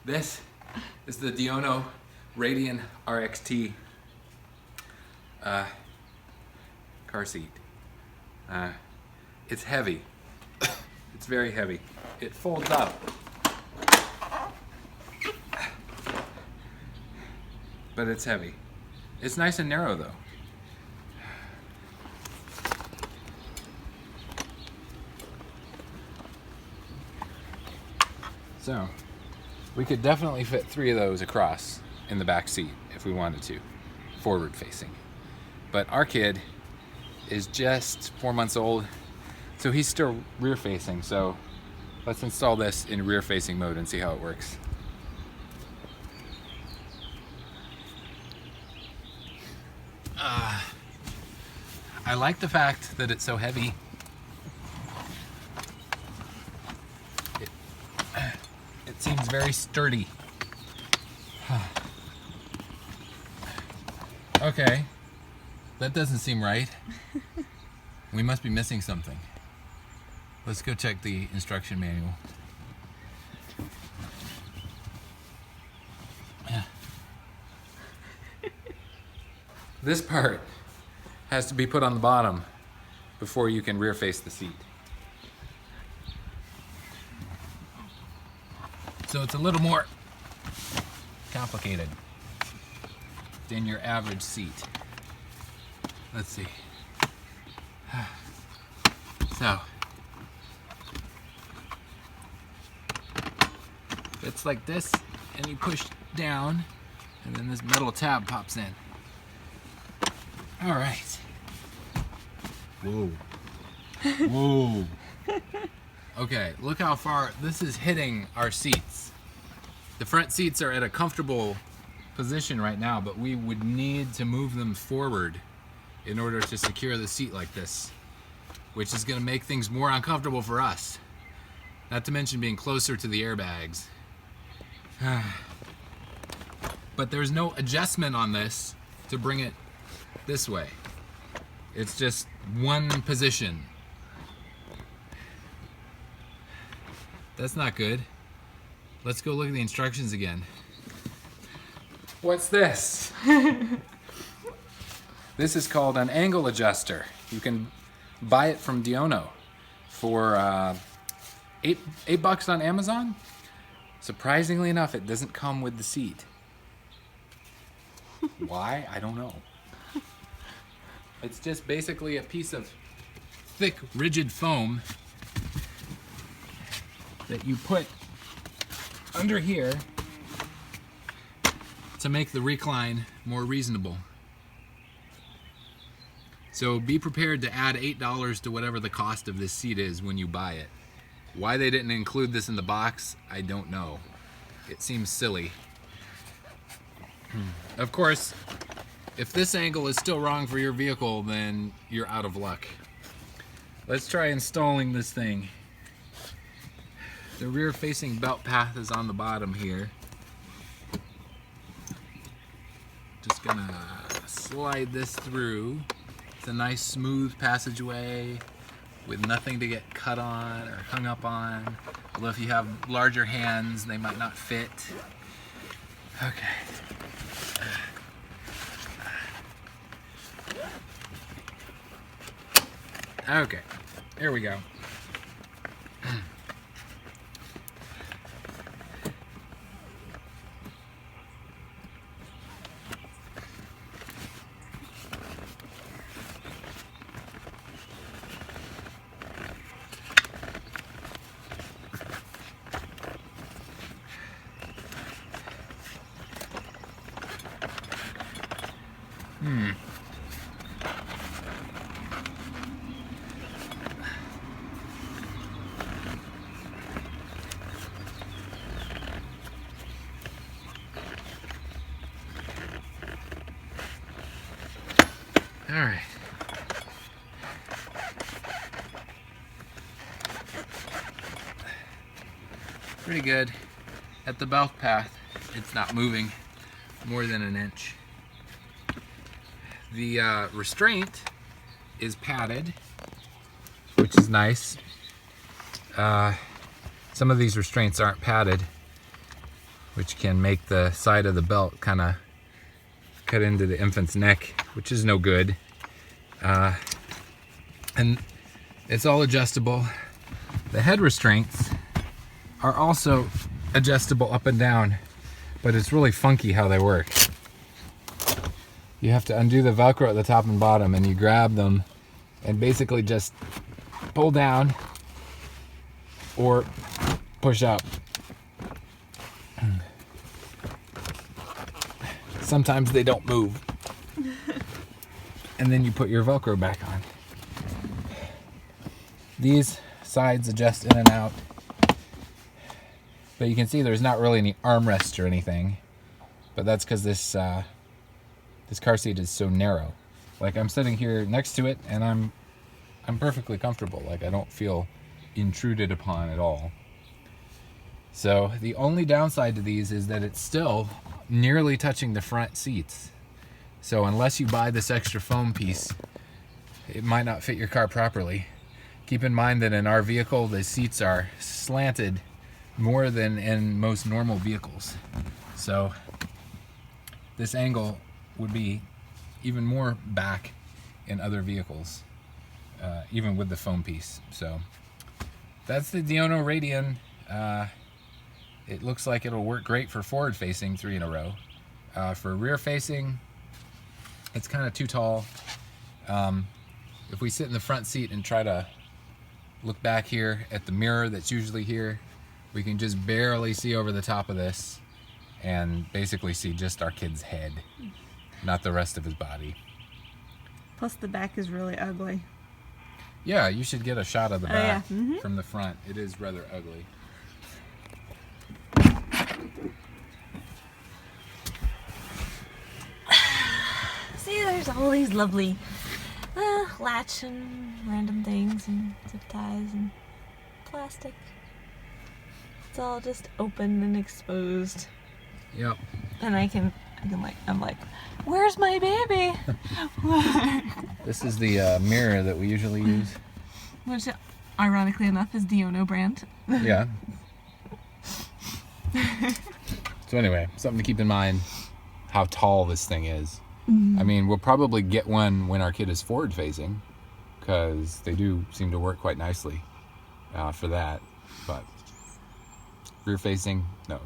This is the Diono Radian RXT car seat. It's heavy. It's very heavy. It folds up. But it's heavy. It's nice and narrow though. So, we could definitely fit 3 of those across in the back seat if we wanted to, forward facing. But our kid is just 4 months old, so he's still rear facing. So let's install this in rear facing mode and see how it works. I like the fact that it's so heavy. It seems very sturdy. Okay, that doesn't seem right. We must be missing something. Let's go check the instruction manual. This part has to be put on the bottom before you can rear face the seat. So it's a little more complicated than your average seat. Let's see. So, it's like this, and you push down, and then this metal tab pops in. All right. Whoa. Whoa. Okay, look how far this is hitting our seats. The front seats are at a comfortable position right now, but we would need to move them forward in order to secure the seat like this, which is going to make things more uncomfortable for us. Not to mention being closer to the airbags. But there's no adjustment on this to bring it this way. It's just one position. That's not good. Let's go look at the instructions again. What's this? This is called an angle adjuster. You can buy it from Diono for $8 on Amazon. Surprisingly enough, it doesn't come with the seat. Why? I don't know. It's just basically a piece of thick, rigid foam that you put under here to make the recline more reasonable. So be prepared to add $8 to whatever the cost of this seat is when you buy it. Why they didn't include this in the box, I don't know. It seems silly. Of course, if this angle is still wrong for your vehicle, then you're out of luck. Let's try installing this thing. The rear facing belt path is on the bottom here. Just gonna slide this through. It's a nice smooth passageway with nothing to get cut on or hung up on. Although if you have larger hands, they might not fit. Okay. Okay, here we go. All right. Pretty good. At the belt path, it's not moving more than an inch. The restraint is padded, which is nice. Some of these restraints aren't padded. which can make the side of the belt kind of cut into the infant's neck, which is no good. And it's all adjustable. The head restraints are also adjustable up and down, but it's really funky how they work. You have to undo the Velcro at the top and bottom, and you grab them and basically just pull down or push up. Sometimes they don't move. And then you put your Velcro back on. These sides adjust in and out. But you can see there's not really any armrest or anything. But that's because this car seat is so narrow. Like, I'm sitting here next to it and I'm perfectly comfortable. Like, I don't feel intruded upon at all. So the only downside to these is that it's still nearly touching the front seats. So unless you buy this extra foam piece, it might not fit your car properly. Keep in mind that in our vehicle, the seats are slanted more than in most normal vehicles. So this angle would be even more back in other vehicles, even with the foam piece. So that's the Diono Radian. It looks like it'll work great for forward facing 3 in a row. For rear facing, it's kind of too tall. If we sit in the front seat and try to look back here at the mirror that's usually here, we can just barely see over the top of this and basically see just our kid's head, not the rest of his body. Plus the back is really ugly. Yeah, you should get a shot of the back yeah. from the front. It is rather ugly. See, there's all these lovely latch and random things and zip ties and plastic. It's all just open and exposed. Yep. And I'm like, where's my baby? This is the mirror that we usually use. Which, ironically enough, is Diono brand. Yeah. So anyway, something to keep in mind, how tall this thing is. I mean, we'll probably get one when our kid is forward facing, because they do seem to work quite nicely for that. But rear facing, no.